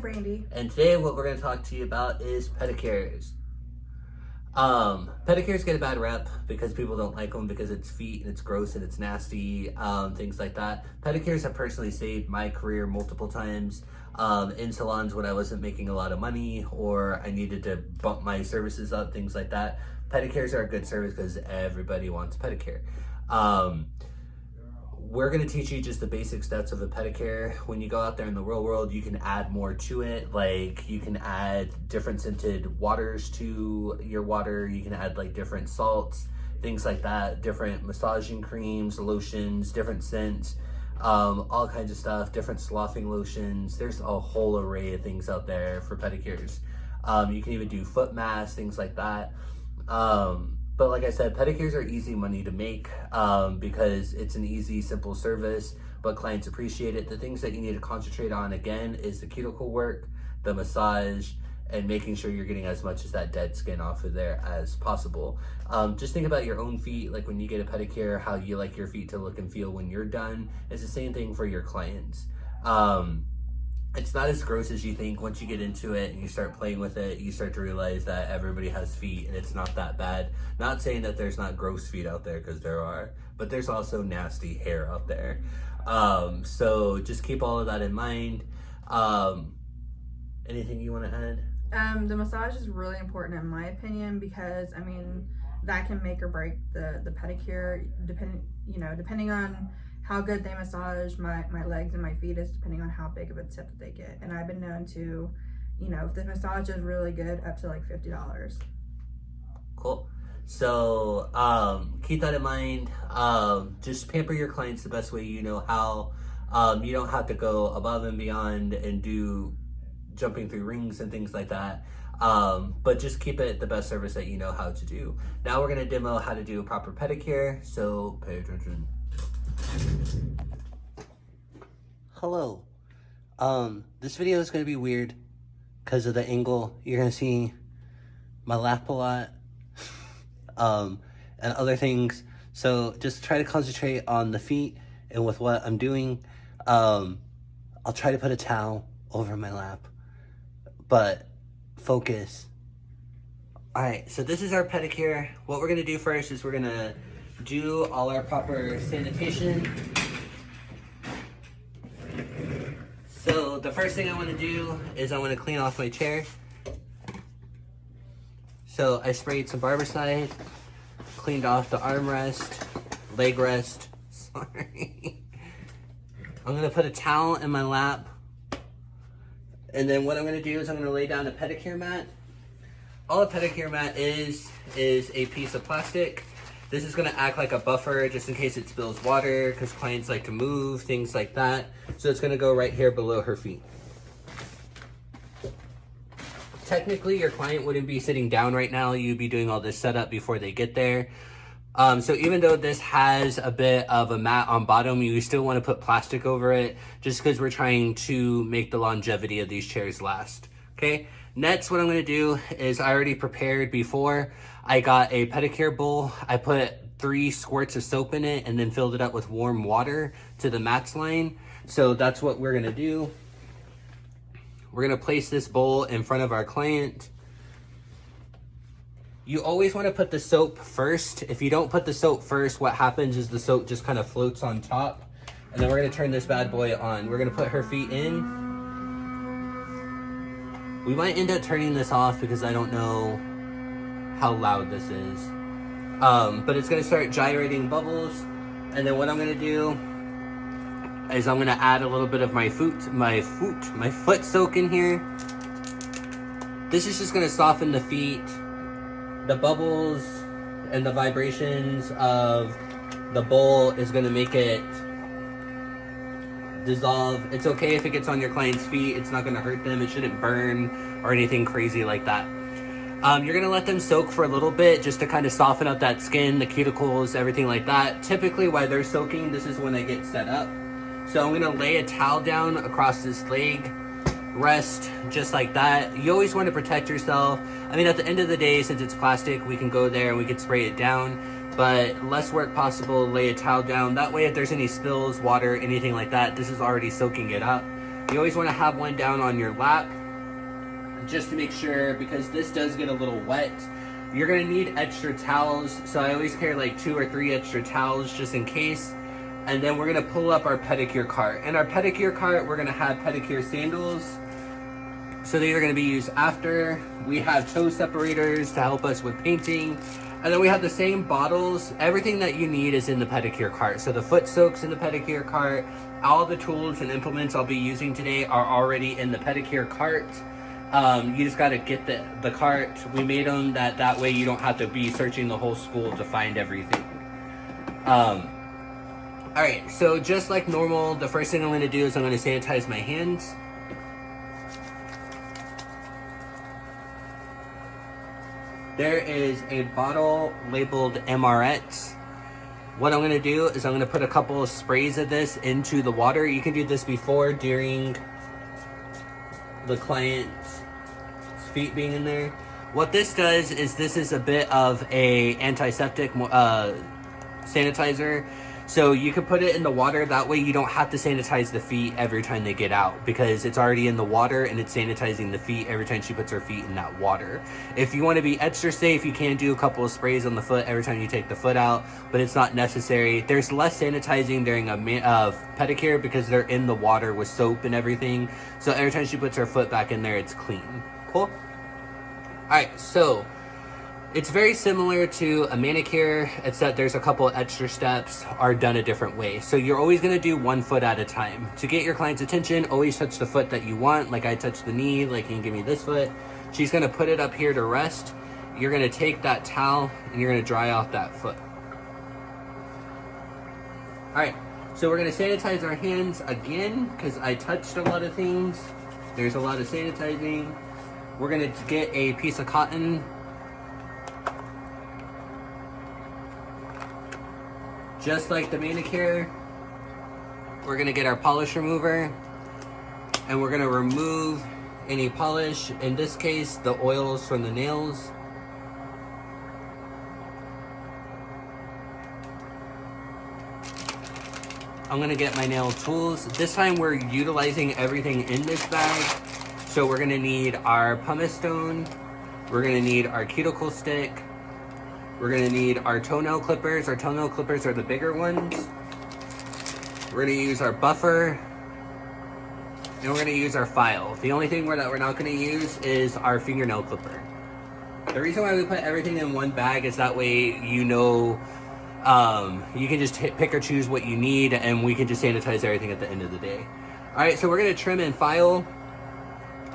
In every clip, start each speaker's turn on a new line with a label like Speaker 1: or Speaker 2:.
Speaker 1: Brandy.
Speaker 2: And today what we're going to talk to you about is pedicures. Pedicures get a bad rep because people don't like them because it's feet and it's gross and it's nasty, things like that. Pedicures have personally saved my career multiple times in salons when I wasn't making a lot of money or I needed to bump my services up, things like that. Pedicures are a good service because everybody wants a pedicure. We're going to teach you just the basic steps of a pedicure. When you go out there in the real world, you can add more to it. Like you can add different scented waters to your water. You can add like different salts, things like that, different massaging creams, lotions, different scents, all kinds of stuff, different sloughing lotions. There's a whole array of things out there for pedicures. You can even do foot masks, things like that. But like I said, pedicures are easy money to make because it's an easy, simple service, but clients appreciate it. The things that you need to concentrate on, again, is the cuticle work, the massage, and making sure you're getting as much of that dead skin off of there as possible. Just think about your own feet, like when you get a pedicure, how you like your feet to look and feel when you're done. It's the same thing for your clients. It's not as gross as you think. Once you get into it and you start playing with it, you start to realize that everybody has feet and it's not that bad. Not saying that there's not gross feet out there, because there are, but there's also nasty hair out there. So just keep all of that in mind. Anything you want to add?
Speaker 1: The massage is really important in my opinion because, I mean, that can make or break the pedicure, depending on how good they massage my legs and my feet is depending on how big of a tip that they get. And I've been known to, if the massage is really good, up to like $50.
Speaker 2: Cool. So keep that in mind. Just pamper your clients the best way you know how. You don't have to go above and beyond and do jumping through rings and things like that. But just keep it the best service that you know how to do. Now we're going to demo how to do a proper pedicure. So pay attention. Hello. This video is going to be weird because of the angle. You're going to see my lap a lot and other things. So just try to concentrate on the feet and with what I'm doing. I'll try to put a towel over my lap, but focus. Alright, so this is our pedicure. What we're going to do first is we're going to do all our proper sanitation. So the first thing I want to do is I want to clean off my chair. So I sprayed some Barbicide, cleaned off the armrest, leg rest, sorry. I'm going to put a towel in my lap. And then what I'm going to do is I'm going to lay down a pedicure mat. All a pedicure mat is a piece of plastic. This is going to act like a buffer just in case it spills water because clients like to move, things like that. So it's going to go right here below her feet. Technically, your client wouldn't be sitting down right now. You'd be doing all this setup before they get there. So even though this has a bit of a mat on bottom, you still want to put plastic over it just because we're trying to make the longevity of these chairs last. Okay. Next, what I'm going to do is I already prepared before. I got a pedicure bowl. I put 3 squirts of soap in it and then filled it up with warm water to the max line. So that's what we're going to do. We're going to place this bowl in front of our client. You always want to put the soap first. If you don't put the soap first, what happens is the soap just kind of floats on top. And then we're going to turn this bad boy on. We're going to put her feet in. We might end up turning this off because I don't know how loud this is. But it's going to start gyrating bubbles. And then what I'm going to do is I'm going to add a little bit of my foot soak in here. This is just going to soften the feet. The bubbles and the vibrations of the bowl is going to make it dissolve. It's okay if it gets on your client's feet. It's not going to hurt them. It shouldn't burn or anything crazy like that. You're going to let them soak for a little bit just to kind of soften up that skin, the cuticles, everything like that. Typically while they're soaking, this is when I get set up. So I'm going to lay a towel down across this leg, rest just like that. You always want to protect yourself. I mean, at the end of the day, since it's plastic, we can go there and we can spray it down. But less work possible, lay a towel down. That way, if there's any spills, water, anything like that, this is already soaking it up. You always want to have one down on your lap, just to make sure, because this does get a little wet. You're going to need extra towels, so I always carry like 2 or 3 extra towels just in case. And then we're going to pull up our pedicure cart. In our pedicure cart, we're going to have pedicure sandals. So these are going to be used after. We have toe separators to help us with painting. And then we have the same bottles. Everything that you need is in the pedicure cart. So the foot soaks in the pedicure cart. All the tools and implements I'll be using today are already in the pedicure cart. You just got to get the cart. We made them that way you don't have to be searching the whole school to find everything. Alright, so just like normal, the first thing I'm going to do is I'm going to sanitize my hands. There is a bottle labeled MRX. What I'm going to do is I'm going to put a couple of sprays of this into the water. You can do this before, during the client's feet being in there. What this does is this is a bit of a antiseptic sanitizer. So you can put it in the water, that way you don't have to sanitize the feet every time they get out, because it's already in the water and it's sanitizing the feet every time she puts her feet in that water. If you want to be extra safe, you can do a couple of sprays on the foot every time you take the foot out, but it's not necessary. There's less sanitizing during a pedicure because they're in the water with soap and everything. So every time she puts her foot back in there, it's clean. Cool? Alright, so it's very similar to a manicure, except there's a couple extra steps are done a different way. So you're always going to do one foot at a time. To get your client's attention, always touch the foot that you want. Like I touched the knee, like you can give me this foot. She's going to put it up here to rest. You're going to take that towel and you're going to dry off that foot. Alright, so we're going to sanitize our hands again because I touched a lot of things. There's a lot of sanitizing. We're going to get a piece of cotton. Just like the manicure, we're going to get our polish remover and we're going to remove any polish, in this case the oils from the nails. I'm going to get my nail tools. This time we're utilizing everything in this bag. So we're going to need our pumice stone, we're going to need our cuticle stick, we're going to need our toenail clippers. Our toenail clippers are the bigger ones. We're going to use our buffer. And we're going to use our file. The only thing that we're not going to use is our fingernail clipper. The reason why we put everything in one bag is that way you know you can just pick or choose what you need, and we can just sanitize everything at the end of the day. Alright, so we're going to trim and file.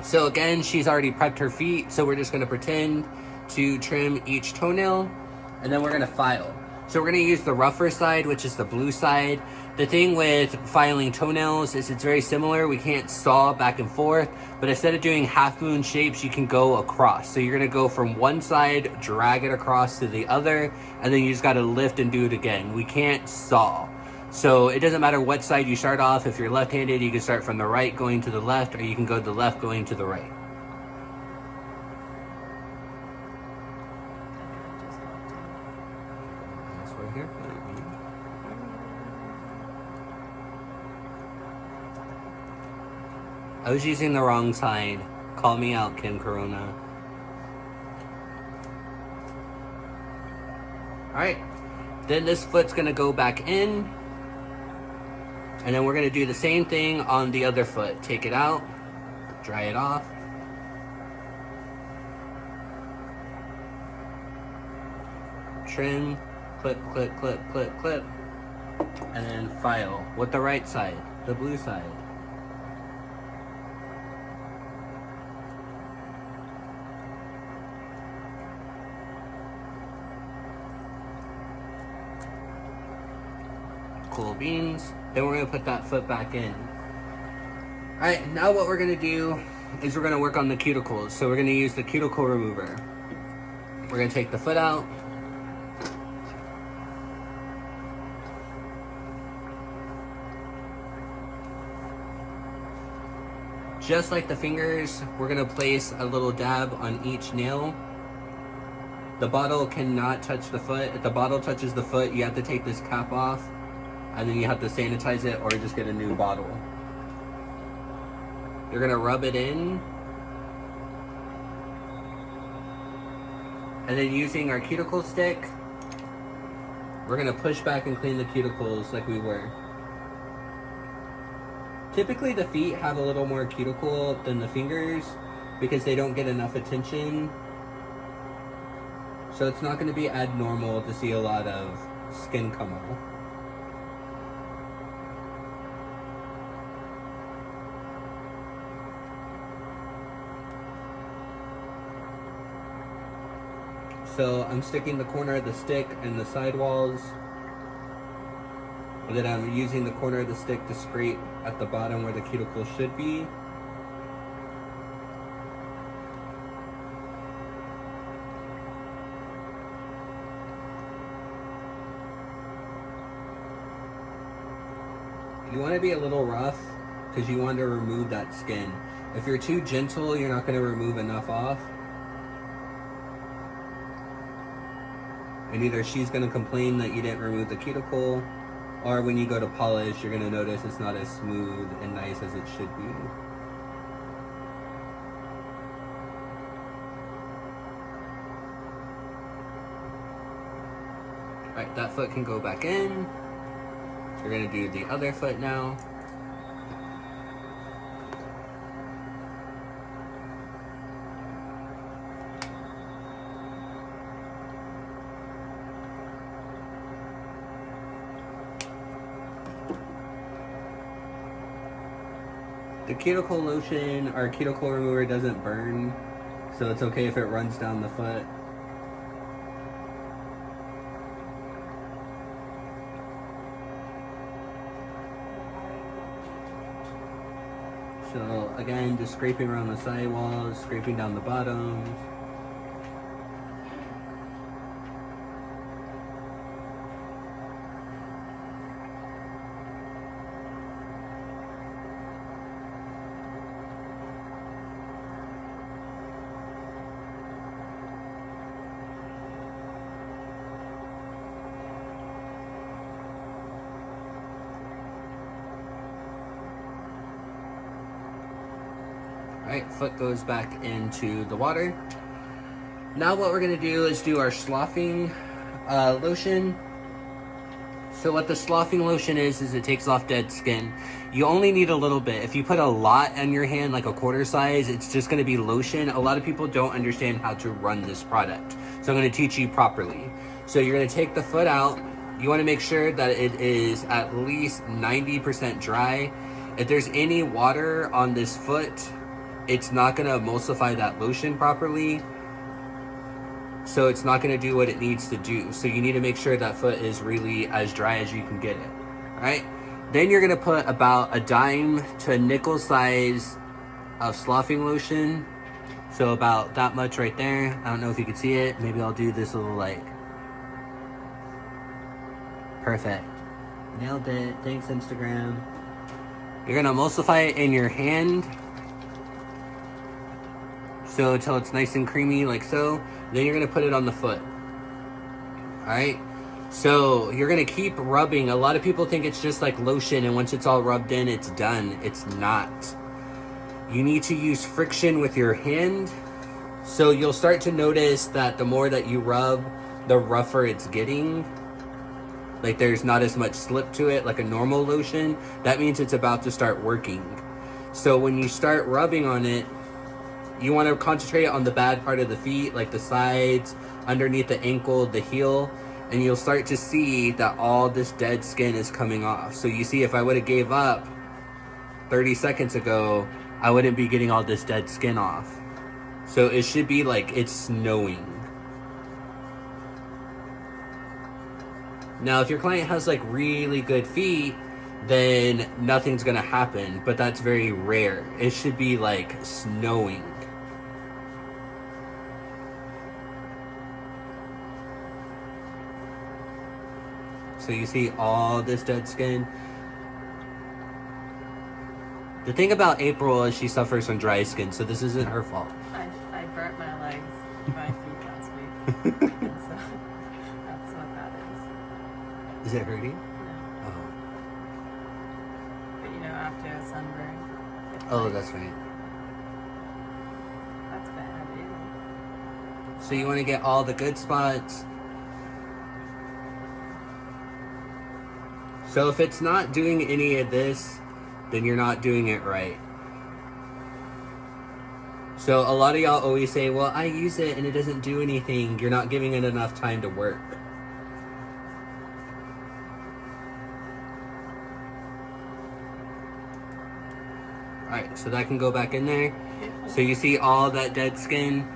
Speaker 2: So again, she's already prepped her feet, so we're just going to pretend to trim each toenail. And then we're going to file. So we're going to use the rougher side, which is the blue side. The thing with filing toenails is it's very similar. We can't saw back and forth, but instead of doing half moon shapes, you can go across. So you're going to go from one side, drag it across to the other, and then you just got to lift and do it again. We can't saw. So it doesn't matter what side you start off. If you're left-handed, you can start from the right going to the left, or you can go to the left going to the right. Here. I was using the wrong side. Call me out, Kim Corona. Alright. Then this foot's gonna go back in. And then we're gonna do the same thing on the other foot. Take it out. Dry it off. Trim. Clip, clip, clip, clip, clip, and then file with the right side, the blue side. Cool beans. Then we're going to put that foot back in. Alright, now what we're going to do is we're going to work on the cuticles. So we're going to use the cuticle remover. We're going to take the foot out. Just like the fingers, we're going to place a little dab on each nail. The bottle cannot touch the foot. If the bottle touches the foot, you have to take this cap off, and then you have to sanitize it or just get a new bottle. You're gonna rub it in. And then using our cuticle stick, we're gonna push back and clean the cuticles like we were. Typically the feet have a little more cuticle than the fingers because they don't get enough attention. So it's not gonna be abnormal to see a lot of skin come off. So I'm sticking the corner of the stick in the sidewalls. And then I'm using the corner of the stick to scrape at the bottom where the cuticle should be. You want to be a little rough because you want to remove that skin. If you're too gentle, you're not going to remove enough off. And either she's going to complain that you didn't remove the cuticle, or when you go to polish, you're going to notice it's not as smooth and nice as it should be. Alright, that foot can go back in. We're going to do the other foot now. The cuticle lotion or cuticle remover doesn't burn, so it's okay if it runs down the foot. So again, just scraping around the sidewalls, scraping down the bottoms. Alright, foot goes back into the water. Now what we're going to do is do our sloughing lotion. So what the sloughing lotion is it takes off dead skin. You only need a little bit. If you put a lot on your hand, like a quarter size, it's just going to be lotion. A lot of people don't understand how to run this product. So I'm going to teach you properly. So you're going to take the foot out. You want to make sure that it is at least 90% dry. If there's any water on this foot, it's not going to emulsify that lotion properly. So it's not going to do what it needs to do. So you need to make sure that foot is really as dry as you can get it. All right. Then you're going to put about a dime to a nickel size of sloughing lotion. So about that much right there. I don't know if you can see it. Maybe I'll do this little like. Perfect. Nailed it. Thanks, Instagram. You're going to emulsify it in your hand. So until it's nice and creamy like so. Then you're going to put it on the foot. Alright? So you're going to keep rubbing. A lot of people think it's just like lotion and once it's all rubbed in, it's done. It's not. You need to use friction with your hand. So you'll start to notice that the more that you rub, the rougher it's getting. Like there's not as much slip to it like a normal lotion. That means it's about to start working. So when you start rubbing on it, you want to concentrate on the bad part of the feet, like the sides, underneath the ankle, the heel, and you'll start to see that all this dead skin is coming off. So you see, if I would have gave up 30 seconds ago, I wouldn't be getting all this dead skin off. So it should be like it's snowing. Now, if your client has like really good feet, then nothing's gonna happen, but that's very rare. It should be like snowing. So you see all this dead skin. The thing about April is she suffers from dry skin, so this isn't her fault.
Speaker 3: I burnt my legs, my feet last week, and so that's what that is.
Speaker 2: Is it hurting?
Speaker 3: No.
Speaker 2: Oh.
Speaker 3: But you know, after a sunburn, it's
Speaker 2: Oh, that's right.
Speaker 3: That's bad, dude.
Speaker 2: So you want to get all the good spots. So if it's not doing any of this, then you're not doing it right. So a lot of y'all always say, well, I use it and it doesn't do anything. You're not giving it enough time to work. Alright, so that can go back in there. So you see all that dead skin?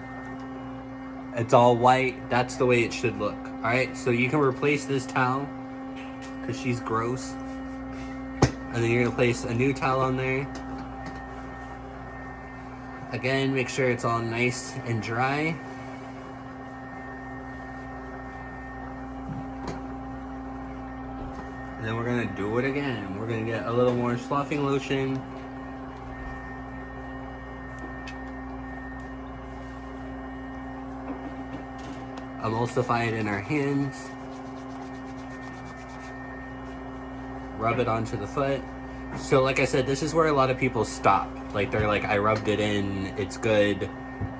Speaker 2: It's all white. That's the way it should look. Alright, so you can replace this towel because she's gross. And then you're going to place a new towel on there. Again, make sure it's all nice and dry. And then we're going to do it again. We're going to get a little more sloughing lotion. Emulsify it in our hands. Rub it onto the foot. So like I said, this is where a lot of people stop. Like they're like, I rubbed it in, it's good,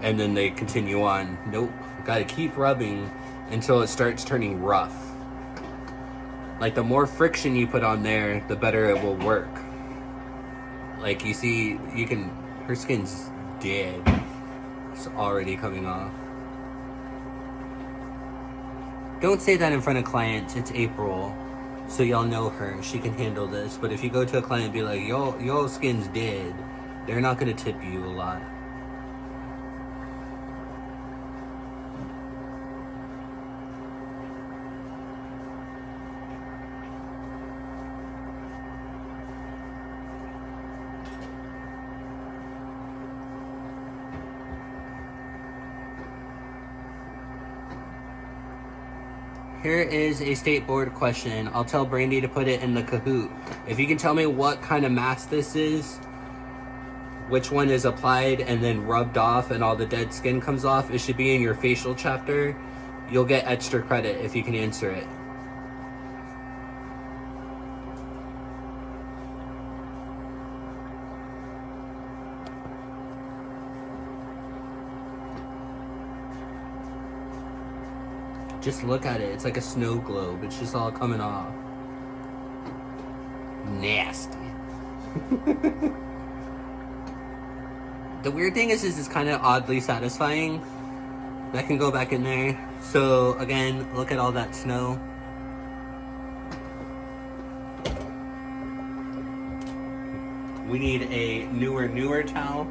Speaker 2: and then they continue on. Nope, gotta keep rubbing until it starts turning rough. Like the more friction you put on there, the better it will work. Like you see, her skin's dead. It's already coming off. Don't say that in front of clients. It's April, so y'all know her. She can handle this. But if you go to a client and be like, yo skin's dead, they're not gonna tip you a lot. Here is a state board question. I'll tell Brandy to put it in the Kahoot. If you can tell me what kind of mask this is, which one is applied and then rubbed off and all the dead skin comes off, it should be in your facial chapter. You'll get extra credit if you can answer it. Just look at it. It's like a snow globe. It's just all coming off. Nasty. The weird thing is it's kind of oddly satisfying. That can go back in there. So again, look at all that snow. We need a newer towel.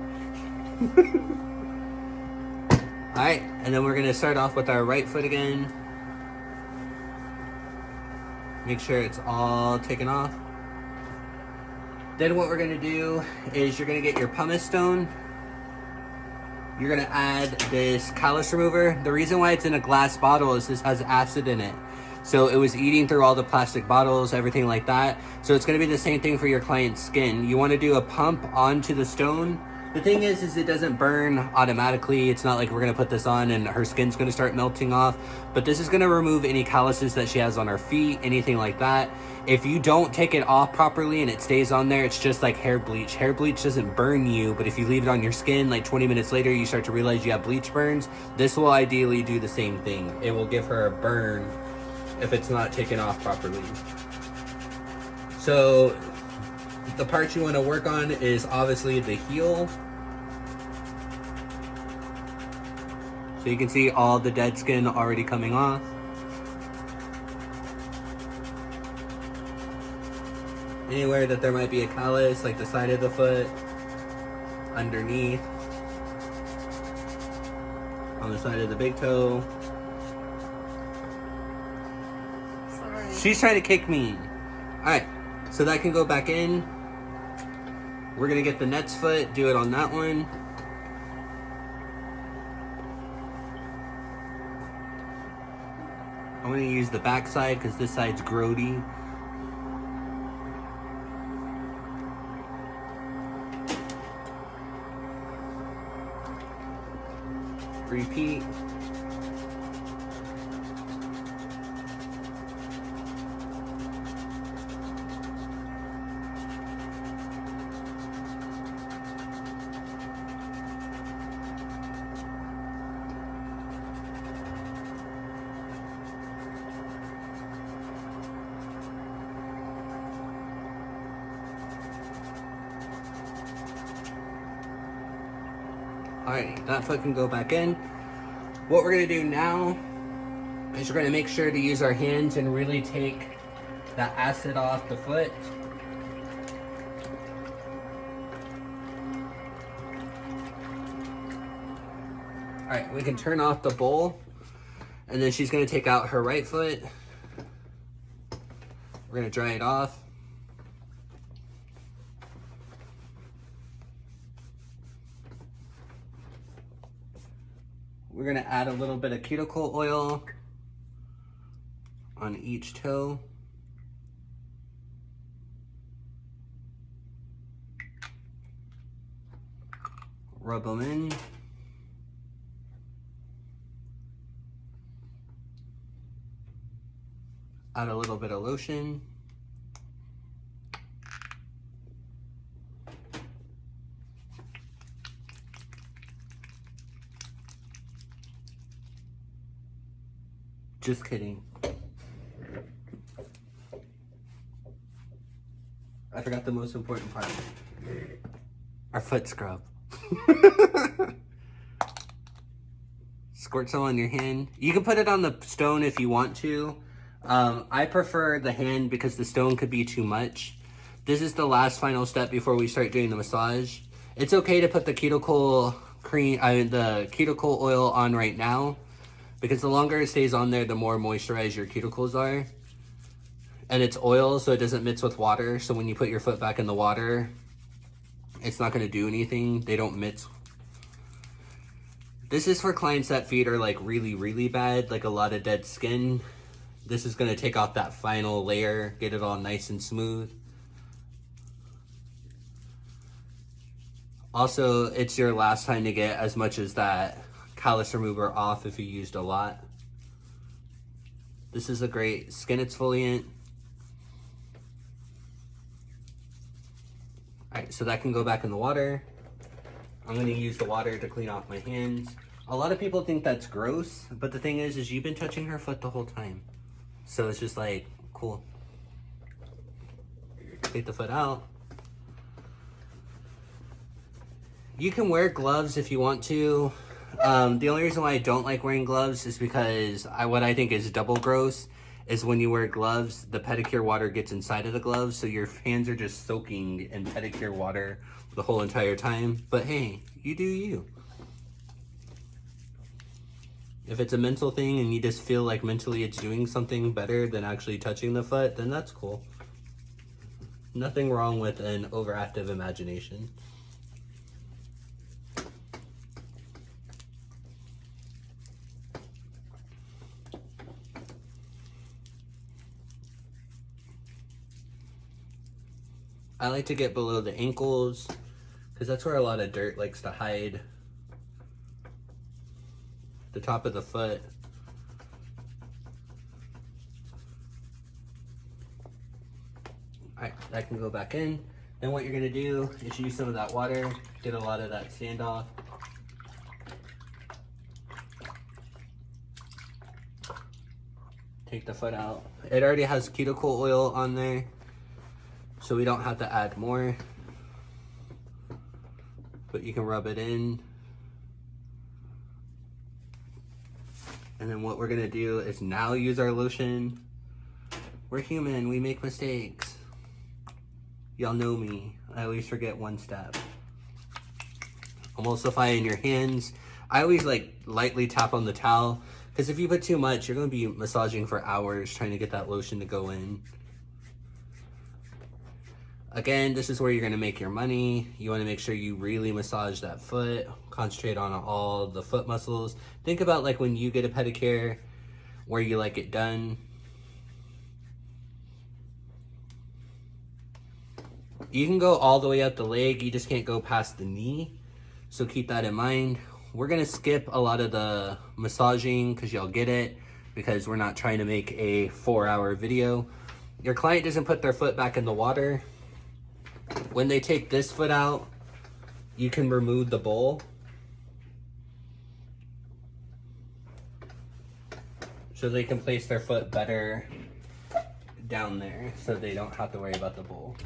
Speaker 2: Alright, and then we're going to start off with our right foot again. Make sure it's all taken off. Then what we're going to do is you're going to get your pumice stone. You're going to add this callus remover. The reason why it's in a glass bottle is this has acid in it. So it was eating through all the plastic bottles, everything like that. So it's going to be the same thing for your client's skin. You want to do a pump onto the stone. The thing is it doesn't burn automatically. It's not like we're going to put this on and her skin's going to start melting off. But this is going to remove any calluses that she has on her feet, anything like that. If you don't take it off properly and it stays on there, it's just like hair bleach. Hair bleach doesn't burn you, but if you leave it on your skin, like 20 minutes later, you start to realize you have bleach burns. This will ideally do the same thing. It will give her a burn if it's not taken off properly. So the part you want to work on is obviously the heel. So you can see all the dead skin already coming off. Anywhere that there might be a callus, like the side of the foot, underneath, on the side of the big toe.
Speaker 3: Sorry.
Speaker 2: She's trying to kick me. Alright, so that can go back in. We're going to get the next foot, do it on that one. I'm going to use the back side because this side's grody. Repeat. Alright, that foot can go back in. What we're gonna do now is we're gonna make sure to use our hands and really take that acid off the foot. Alright, we can turn off the bowl, and then she's gonna take out her right foot. We're gonna dry it off. We're gonna add a little bit of cuticle oil on each toe. Rub them in. Add a little bit of lotion. Just kidding. I forgot the most important part. Our foot scrub. Squirt some on your hand. You can put it on the stone if you want to. I prefer the hand because the stone could be too much. This is the last final step before we start doing the massage. It's okay to put the cuticle cream, the cuticle oil on right now, because the longer it stays on there, the more moisturized your cuticles are. And it's oil, so it doesn't mix with water. So when you put your foot back in the water, it's not gonna do anything. They don't mix. This is for clients that feet are like really, really bad, like a lot of dead skin. This is gonna take off that final layer, get it all nice and smooth. Also, it's your last time to get as much as that callus remover off if you used a lot. This is a great skin exfoliant. Alright, so that can go back in the water. I'm gonna use the water to clean off my hands. A lot of people think that's gross, but the thing is you've been touching her foot the whole time. So it's just like, cool. Take the foot out. You can wear gloves if you want to. The only reason why I don't like wearing gloves is because what I think is double gross is when you wear gloves, the pedicure water gets inside of the gloves, so your hands are just soaking in pedicure water the whole entire time. But hey, you do you. If it's a mental thing and you just feel like mentally it's doing something better than actually touching the foot, then that's cool. Nothing wrong with an overactive imagination. I like to get below the ankles because that's where a lot of dirt likes to hide. The top of the foot. Alright, that can go back in. Then what you're gonna do is use some of that water, get a lot of that sand off. Take the foot out. It already has cuticle oil on there, so we don't have to add more. But you can rub it in. And then what we're gonna do is now use our lotion. We're human, we make mistakes. Y'all know me, I always forget one step. Emulsify in your hands. I always like lightly tap on the towel, because if you put too much, you're gonna be massaging for hours trying to get that lotion to go in. Again, this is where you're gonna make your money. You wanna make sure you really massage that foot, concentrate on all the foot muscles. Think about like when you get a pedicure, where you like it done. You can go all the way up the leg, you just can't go past the knee. So keep that in mind. We're gonna skip a lot of the massaging because y'all get it, because we're not trying to make a 4-hour video. Your client doesn't put their foot back in the water. When they take this foot out, you can remove the bowl. So they can place their foot better down there so they don't have to worry about the bowl.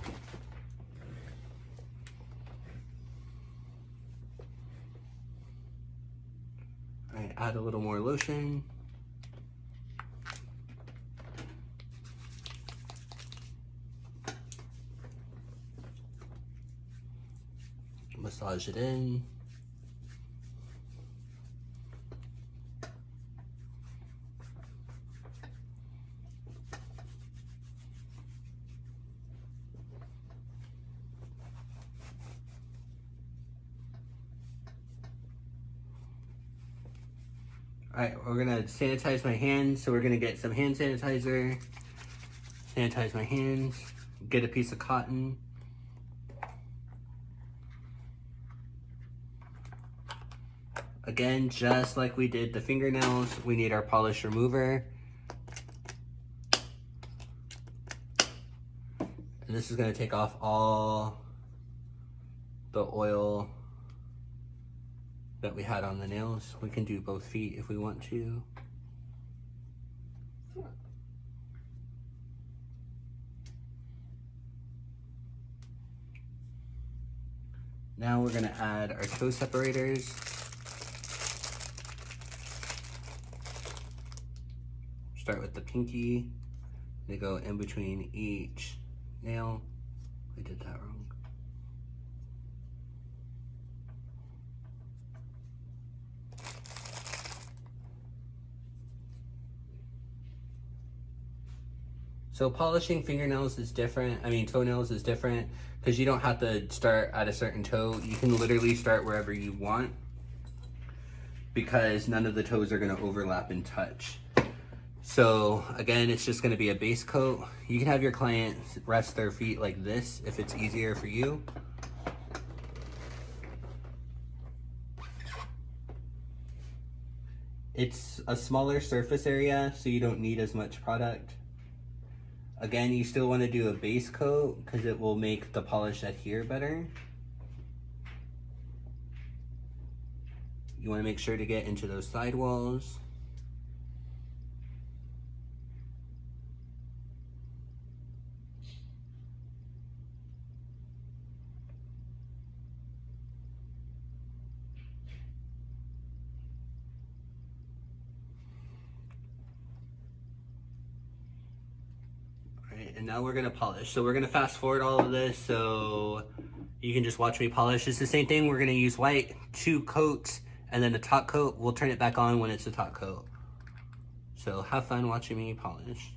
Speaker 2: add a little more lotion. Massage it in. Alright, we're gonna sanitize my hands, so we're gonna get some hand sanitizer, sanitize my hands, get a piece of cotton. Again, just like we did the fingernails, we need our polish remover. And this is gonna take off all the oil that we had on the nails. We can do both feet if we want to. Now we're gonna add our toe separators. Start with the pinky. They go in between each nail. I did that wrong. So polishing fingernails is different. I mean, toenails is different because you don't have to start at a certain toe. You can literally start wherever you want because none of the toes are gonna overlap and touch. So again, it's just gonna be a base coat. You can have your client rest their feet like this if it's easier for you. It's a smaller surface area, so you don't need as much product. Again, you still want to do a base coat because it will make the polish adhere better. You want to make sure to get into those side walls. And now we're gonna polish. So we're gonna fast forward all of this so you can just watch me polish. It's the same thing. We're gonna use white, 2 coats, and then a top coat. We'll turn it back on when it's a top coat. So have fun watching me polish.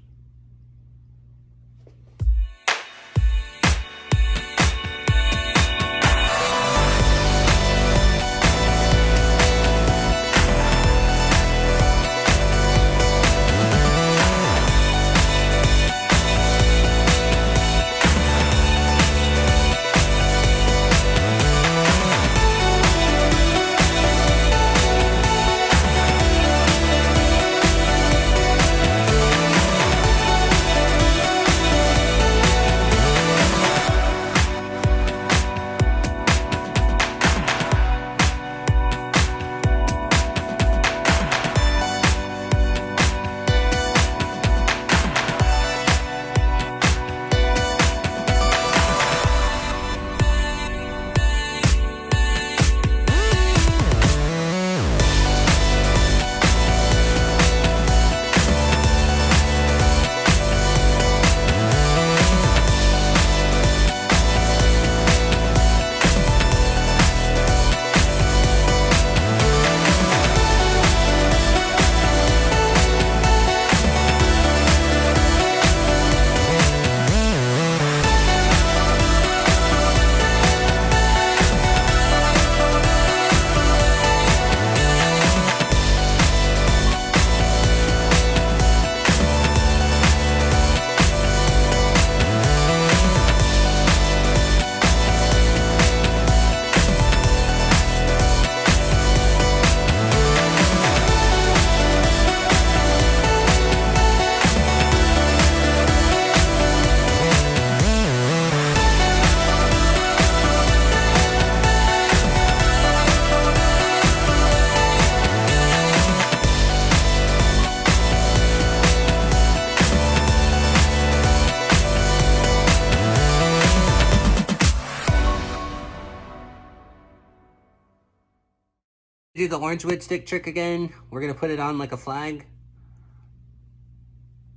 Speaker 2: Do the orange wood stick trick again. We're gonna put it on like a flag.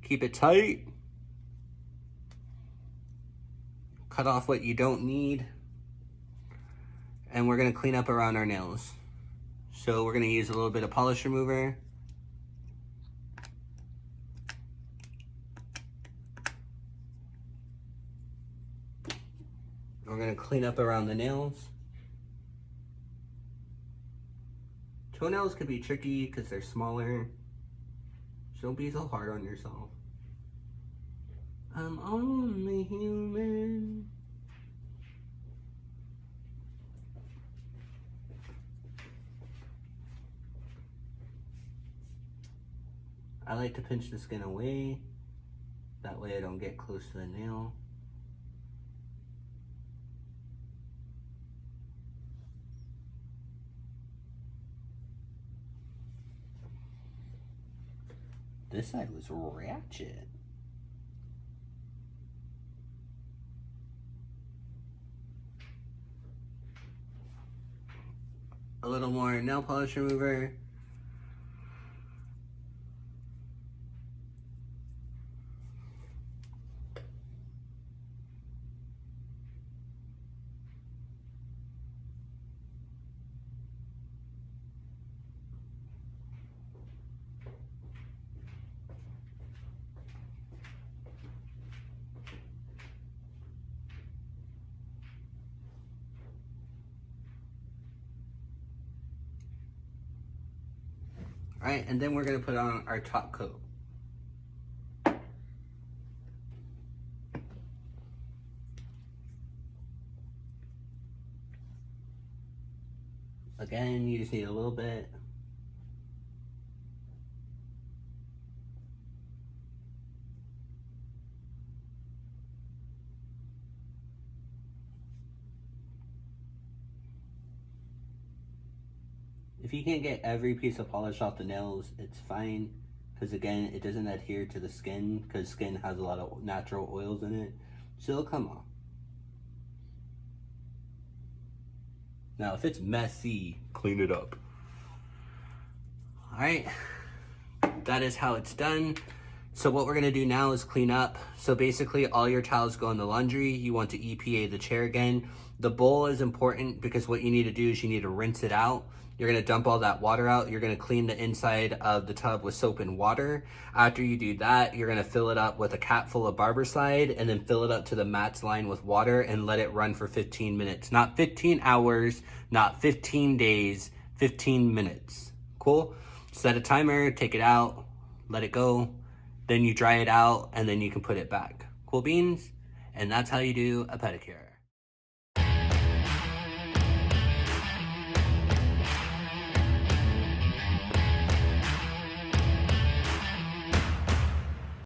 Speaker 2: Keep it tight. Cut off what you don't need. And we're gonna clean up around our nails. So we're gonna use a little bit of polish remover. We're gonna clean up around the nails. Toenails could be tricky because they're smaller. So don't be so hard on yourself. I'm only human. I like to pinch the skin away. That way I don't get close to the nail. This side was ratchet. A little more nail polish remover. All right, and then we're gonna put on our top coat. Again, you just need a little bit. If you can't get every piece of polish off the nails, it's fine. Because again, it doesn't adhere to the skin because skin has a lot of natural oils in it. So it'll come off. Now, if it's messy, clean it up. All right, that is how it's done. So what we're gonna do now is clean up. So basically all your towels go in the laundry. You want to EPA the chair again. The bowl is important because what you need to do is you need to rinse it out. You're gonna dump all that water out. You're gonna clean the inside of the tub with soap and water. After you do that, you're gonna fill it up with a cap full of Barbicide and then fill it up to the mat's line with water and let it run for 15 minutes. Not 15 hours, not 15 days, 15 minutes. Cool? Set a timer, take it out, let it go. Then you dry it out and then you can put it back. Cool beans? And that's how you do a pedicure.